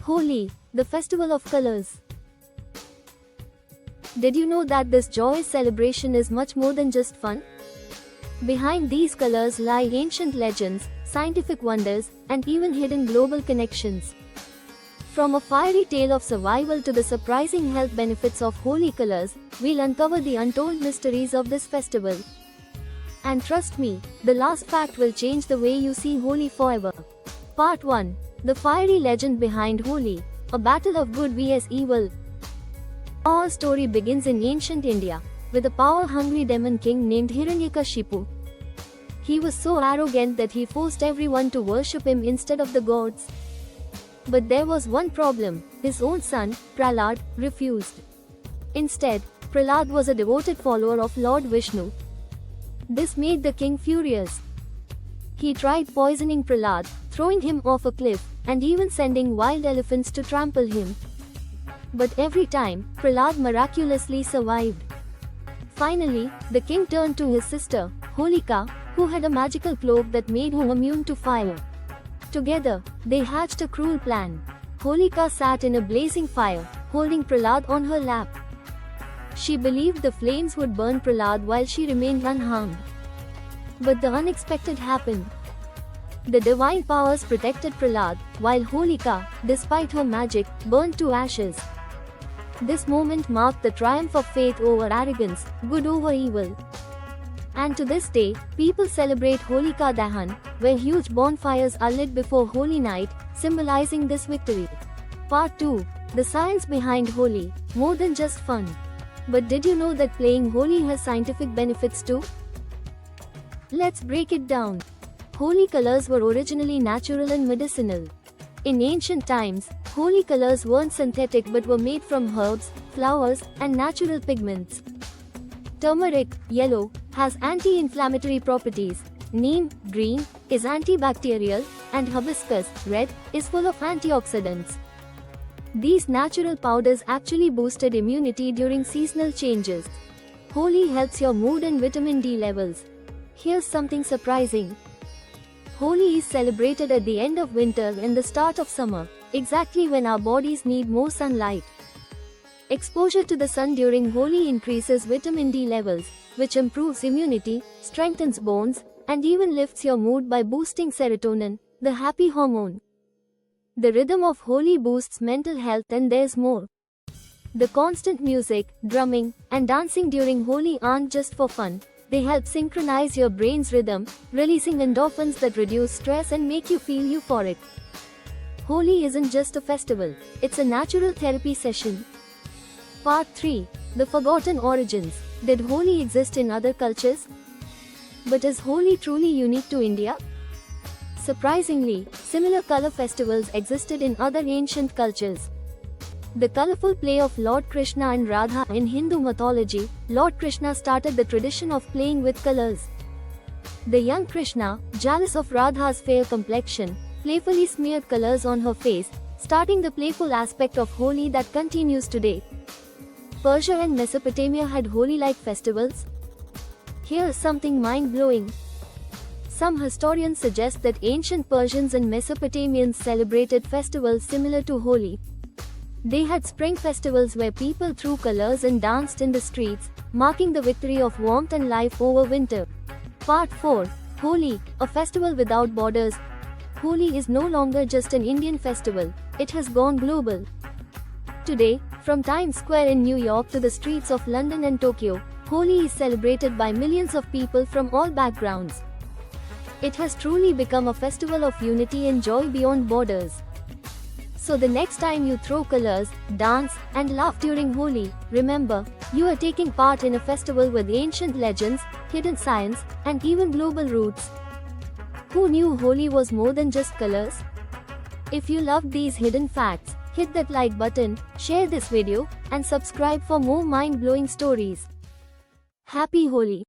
Holi, the festival of colors. Did you know that this joyous celebration is much more than just fun? Behind these colors lie ancient legends, scientific wonders, and even hidden global connections. From a fiery tale of survival to the surprising health benefits of holy colors, we'll uncover the untold mysteries of this festival. And trust me, the last fact will change the way you see Holi forever. Part 1. The fiery legend behind Holi, a battle of good vs evil. Our story begins in ancient India, with a power-hungry demon king named Hiranyakashipu. He was so arrogant that he forced everyone to worship him instead of the gods. But there was one problem: his own son, Prahlad, refused. Instead, Prahlad was a devoted follower of Lord Vishnu. This made the king furious. He tried poisoning Prahlad, throwing him off a cliff, and even sending wild elephants to trample him. But every time, Prahlad miraculously survived. Finally, the king turned to his sister, Holika, who had a magical cloak that made her immune to fire. Together, they hatched a cruel plan. Holika sat in a blazing fire, holding Prahlad on her lap. She believed the flames would burn Prahlad while she remained unharmed. But the unexpected happened. The divine powers protected Prahlad, while Holika, despite her magic, burned to ashes. This moment marked the triumph of faith over arrogance, good over evil. And to this day, people celebrate Holika Dahan, where huge bonfires are lit before Holy Night, symbolizing this victory. Part 2. The science behind Holi, more than just fun. But did you know that playing Holi has scientific benefits too? Let's break it down. Holi colors were originally natural and medicinal. In ancient times, holy colors weren't synthetic but were made from herbs, flowers, and natural pigments. Turmeric, yellow, has anti-inflammatory properties. Neem, green, is antibacterial, and hibiscus, red, is full of antioxidants. These natural powders actually boosted immunity during seasonal changes. Holi helps your mood and vitamin D levels. Here's something surprising. Holi is celebrated at the end of winter and the start of summer, exactly when our bodies need more sunlight. Exposure to the sun during Holi increases vitamin D levels, which improves immunity, strengthens bones, and even lifts your mood by boosting serotonin, the happy hormone. The rhythm of Holi boosts mental health, and there's more. The constant music, drumming, and dancing during Holi aren't just for fun. They help synchronize your brain's rhythm, releasing endorphins that reduce stress and make you feel euphoric. Holi isn't just a festival, it's a natural therapy session. Part 3. The forgotten origins. Did Holi exist in other cultures? But is Holi truly unique to India? Surprisingly, similar color festivals existed in other ancient cultures. The colorful play of Lord Krishna and Radha in Hindu mythology, Lord Krishna started the tradition of playing with colors. The young Krishna, jealous of Radha's fair complexion, playfully smeared colors on her face, starting the playful aspect of Holi that continues today. Persia and Mesopotamia had Holi-like festivals. Here's something mind-blowing. Some historians suggest that ancient Persians and Mesopotamians celebrated festivals similar to Holi. They had spring festivals where people threw colors and danced in the streets, marking the victory of warmth and life over winter. Part 4. Holi, a festival without borders. Holi is no longer just an Indian festival, it has gone global. Today, from Times Square in New York to the streets of London and Tokyo, Holi is celebrated by millions of people from all backgrounds. It has truly become a festival of unity and joy beyond borders. So the next time you throw colors, dance, and laugh during Holi, remember, you are taking part in a festival with ancient legends, hidden science, and even global roots. Who knew Holi was more than just colors? If you loved these hidden facts, hit that like button, share this video, and subscribe for more mind-blowing stories. Happy Holi!